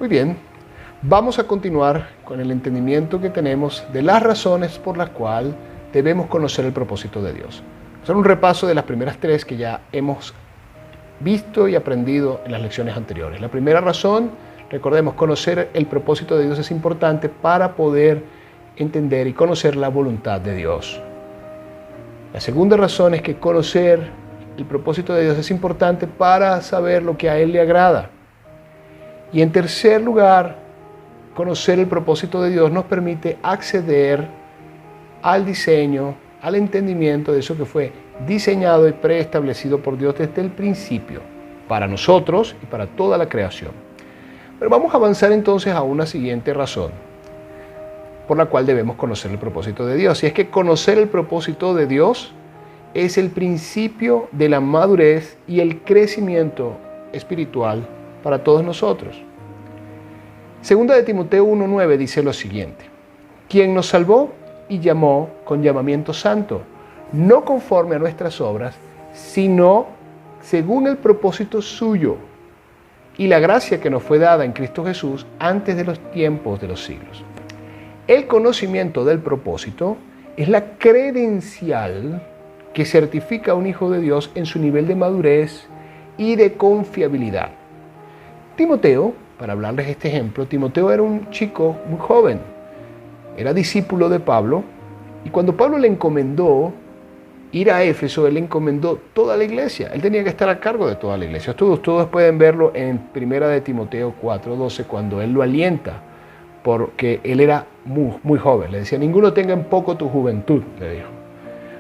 Muy bien, vamos a continuar con el entendimiento que tenemos de las razones por las cuales debemos conocer el propósito de Dios. Hacer un repaso de las primeras tres que ya hemos visto y aprendido en las lecciones anteriores. La primera razón, recordemos, conocer el propósito de Dios es importante para poder entender y conocer la voluntad de Dios. La segunda razón es que conocer el propósito de Dios es importante para saber lo que a Él le agrada. Y en tercer lugar, conocer el propósito de Dios nos permite acceder al diseño, al entendimiento de eso que fue diseñado y preestablecido por Dios desde el principio, para nosotros y para toda la creación. Pero vamos a avanzar entonces a una siguiente razón por la cual debemos conocer el propósito de Dios. Y es que conocer el propósito de Dios es el principio de la madurez y el crecimiento espiritual para todos nosotros. Segunda de Timoteo 1:9 dice lo siguiente: quien nos salvó y llamó con llamamiento santo, no conforme a nuestras obras, sino según el propósito suyo y la gracia que nos fue dada en Cristo Jesús antes de los tiempos de los siglos. El conocimiento del propósito es la credencial que certifica a un hijo de Dios en su nivel de madurez y de confiabilidad. Timoteo, para hablarles este ejemplo, Timoteo era un chico muy joven, era discípulo de Pablo, y cuando Pablo le encomendó ir a Éfeso, él le encomendó toda la iglesia. Él tenía que estar a cargo de toda la iglesia. Todos pueden verlo en 1 de Timoteo 4:12, cuando él lo alienta, porque él era muy joven. Le decía, ninguno tenga en poco tu juventud, le dijo.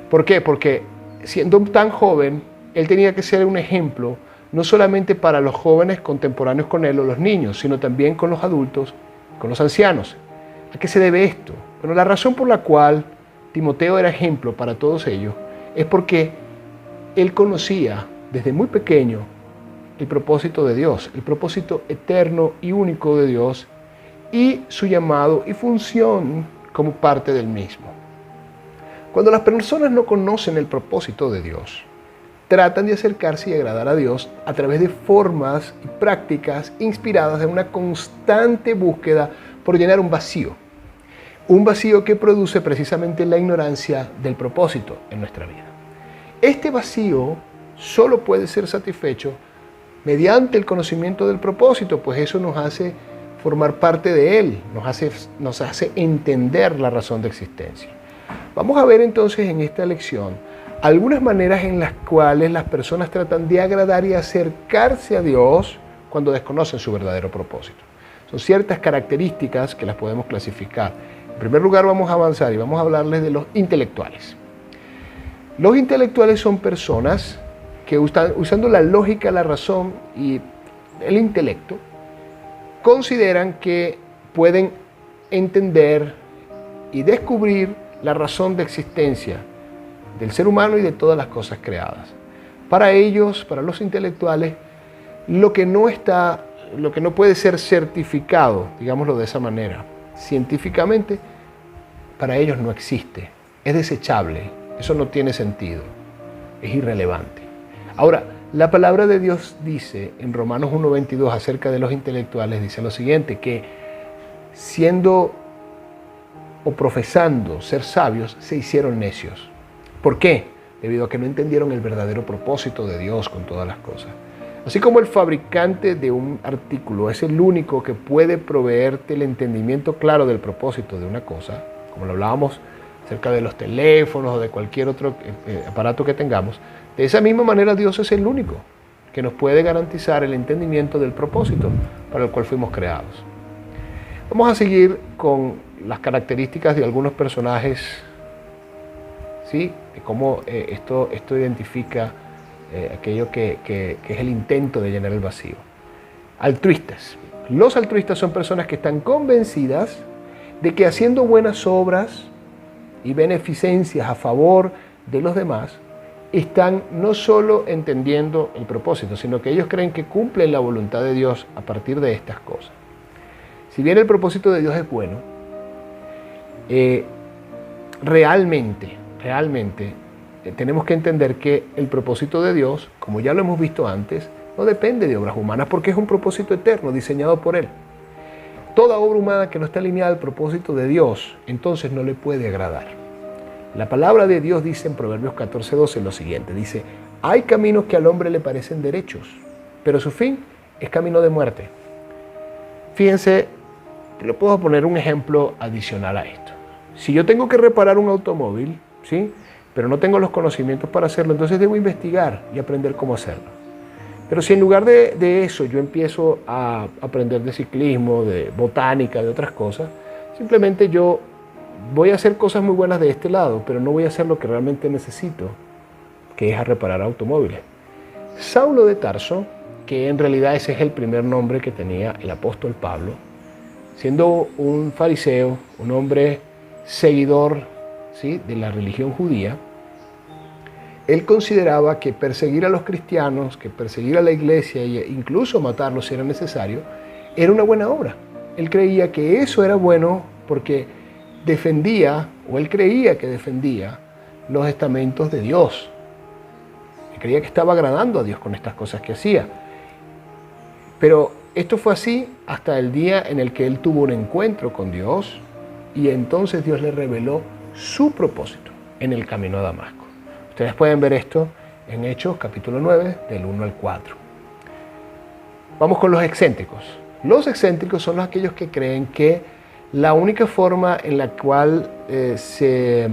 ¿Por qué? Porque siendo tan joven, él tenía que ser un ejemplo, no solamente para los jóvenes contemporáneos con él o los niños, sino también con los adultos, con los ancianos. ¿A qué se debe esto? Bueno, la razón por la cual Timoteo era ejemplo para todos ellos es porque él conocía desde muy pequeño el propósito de Dios, el propósito eterno y único de Dios y su llamado y función como parte del mismo. Cuando las personas no conocen el propósito de Dios, tratan de acercarse y agradar a Dios a través de formas y prácticas inspiradas en una constante búsqueda por llenar un vacío que produce precisamente la ignorancia del propósito en nuestra vida. Este vacío solo puede ser satisfecho mediante el conocimiento del propósito, pues eso nos hace formar parte de él, nos hace entender la razón de existencia. Vamos a ver entonces en esta lección algunas maneras en las cuales las personas tratan de agradar y acercarse a Dios cuando desconocen su verdadero propósito. Son ciertas características que las podemos clasificar. En primer lugar, vamos a avanzar y vamos a hablarles de los intelectuales. Los intelectuales son personas que usando la lógica, la razón y el intelecto, consideran que pueden entender y descubrir la razón de existencia del ser humano y de todas las cosas creadas. Para ellos, para los intelectuales, lo que no puede ser certificado, digámoslo de esa manera, científicamente, para ellos no existe, es desechable, eso no tiene sentido, es irrelevante. Ahora, la palabra de Dios dice en Romanos 1:22 acerca de los intelectuales, dice lo siguiente, que siendo o profesando ser sabios, se hicieron necios. ¿Por qué? Debido a que no entendieron el verdadero propósito de Dios con todas las cosas. Así como el fabricante de un artículo es el único que puede proveerte el entendimiento claro del propósito de una cosa, como lo hablábamos acerca de los teléfonos o de cualquier otro aparato que tengamos, de esa misma manera Dios es el único que nos puede garantizar el entendimiento del propósito para el cual fuimos creados. Vamos a seguir con las características de algunos personajes, ¿sí? De cómo esto identifica aquello que es el intento de llenar el vacío. Altruistas. Los altruistas son personas que están convencidas de que haciendo buenas obras y beneficencias a favor de los demás, están no solo entendiendo el propósito, sino que ellos creen que cumplen la voluntad de Dios a partir de estas cosas. Si bien el propósito de Dios es bueno, realmente tenemos que entender que el propósito de Dios, como ya lo hemos visto antes, no depende de obras humanas porque es un propósito eterno diseñado por Él. toda obra humana que no está alineada al propósito de Dios, entonces no le puede agradar. La palabra de Dios dice en Proverbios 14:12 lo siguiente, dice, hay caminos que al hombre le parecen derechos, pero su fin es camino de muerte. Fíjense, le puedo poner un ejemplo adicional a esto. Si yo tengo que reparar un automóvil, ¿sí?, pero no tengo los conocimientos para hacerlo, entonces debo investigar y aprender cómo hacerlo. Pero si en lugar de eso yo empiezo a aprender de ciclismo, de botánica, de otras cosas, simplemente yo voy a hacer cosas muy buenas de este lado, pero no voy a hacer lo que realmente necesito, que es a reparar automóviles. Saulo de Tarso, que en realidad ese es el primer nombre que tenía el apóstol Pablo, siendo un fariseo, un hombre seguidor, ¿sí?, de la religión judía, él consideraba que perseguir a los cristianos, que perseguir a la iglesia e incluso matarlos si era necesario, era una buena obra. Él creía que eso era bueno porque defendía, o él creía que defendía, los estamentos de Dios. Él creía que estaba agradando a Dios con estas cosas que hacía. Pero esto fue así hasta el día en el que él tuvo un encuentro con Dios y entonces Dios le reveló su propósito en el camino a Damasco. Ustedes pueden ver esto en Hechos capítulo 9, del 1 al 4. Vamos con los excéntricos. Los excéntricos son aquellos que creen que la única forma en la cual se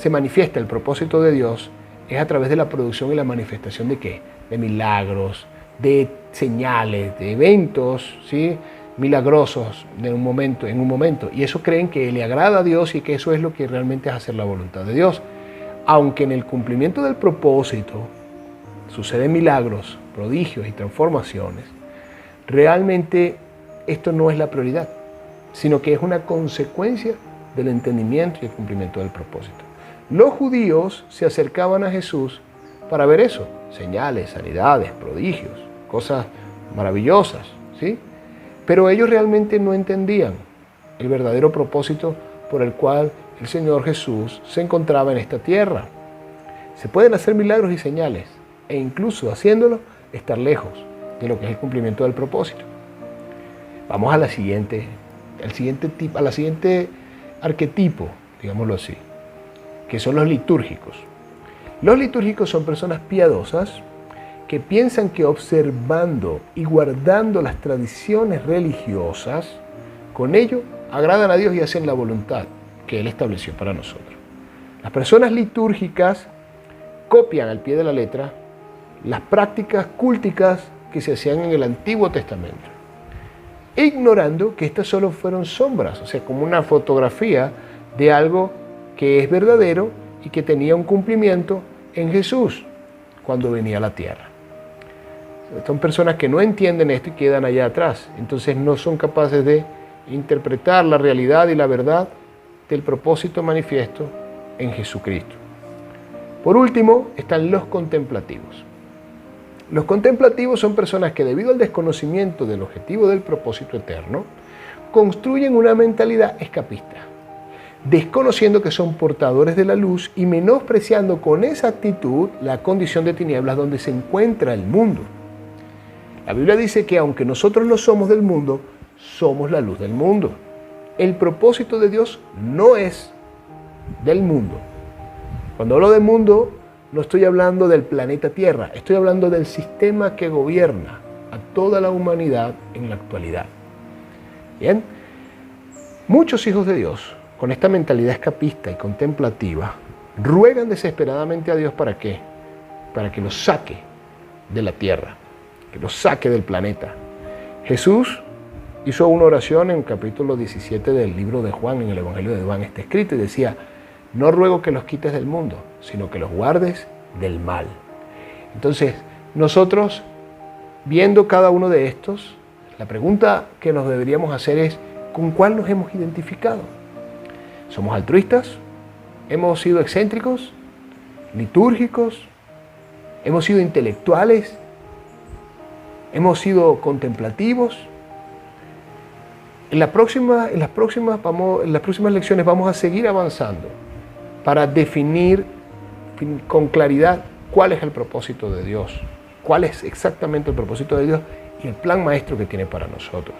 manifiesta el propósito de Dios es a través de la producción y la manifestación de ¿qué? De milagros, de señales, de eventos, ¿sí?, milagrosos en un momento. Y eso creen que le agrada a Dios y que eso es lo que realmente es hacer la voluntad de Dios. Aunque en el cumplimiento del propósito suceden milagros, prodigios y transformaciones, realmente esto no es la prioridad, sino que es una consecuencia del entendimiento y el cumplimiento del propósito. Los judíos se acercaban a Jesús para ver eso, señales, sanidades, prodigios, cosas maravillosas, ¿sí? Pero ellos realmente no entendían el verdadero propósito por el cual el Señor Jesús se encontraba en esta tierra. Se pueden hacer milagros y señales, e incluso haciéndolo, estar lejos de lo que es el cumplimiento del propósito. Vamos a la siguiente arquetipo, digámoslo así, que son los litúrgicos. Los litúrgicos son personas piadosas que piensan que observando y guardando las tradiciones religiosas, con ello agradan a Dios y hacen la voluntad que Él estableció para nosotros. Las personas litúrgicas copian al pie de la letra las prácticas cúlticas que se hacían en el Antiguo Testamento, ignorando que estas solo fueron sombras, o sea, como una fotografía de algo que es verdadero y que tenía un cumplimiento en Jesús cuando venía a la tierra. Son personas que no entienden esto y quedan allá atrás, entonces no son capaces de interpretar la realidad y la verdad del propósito manifiesto en Jesucristo. Por último, están los contemplativos. Los contemplativos son personas que, debido al desconocimiento del objetivo del propósito eterno, construyen una mentalidad escapista, desconociendo que son portadores de la luz y menospreciando con esa actitud la condición de tinieblas donde se encuentra el mundo. La Biblia dice que aunque nosotros no somos del mundo, somos la luz del mundo. El propósito de Dios no es del mundo. Cuando hablo del mundo, no estoy hablando del planeta Tierra, estoy hablando del sistema que gobierna a toda la humanidad en la actualidad. Bien, muchos hijos de Dios, con esta mentalidad escapista y contemplativa, ruegan desesperadamente a Dios ¿para qué? Para que los saque de la Tierra, que los saque del planeta. Jesús hizo una oración en el capítulo 17 del libro de Juan, en el Evangelio de Juan está escrito y decía: no ruego que los quites del mundo, sino que los guardes del mal. Entonces, nosotros, viendo cada uno de estos, la pregunta que nos deberíamos hacer es: ¿con cuál nos hemos identificado? ¿Somos altruistas? ¿Hemos sido excéntricos? ¿Litúrgicos? ¿Hemos sido intelectuales? ¿Hemos sido contemplativos? En las próximas lecciones vamos a seguir avanzando para definir con claridad cuál es el propósito de Dios, cuál es exactamente el propósito de Dios y el plan maestro que tiene para nosotros.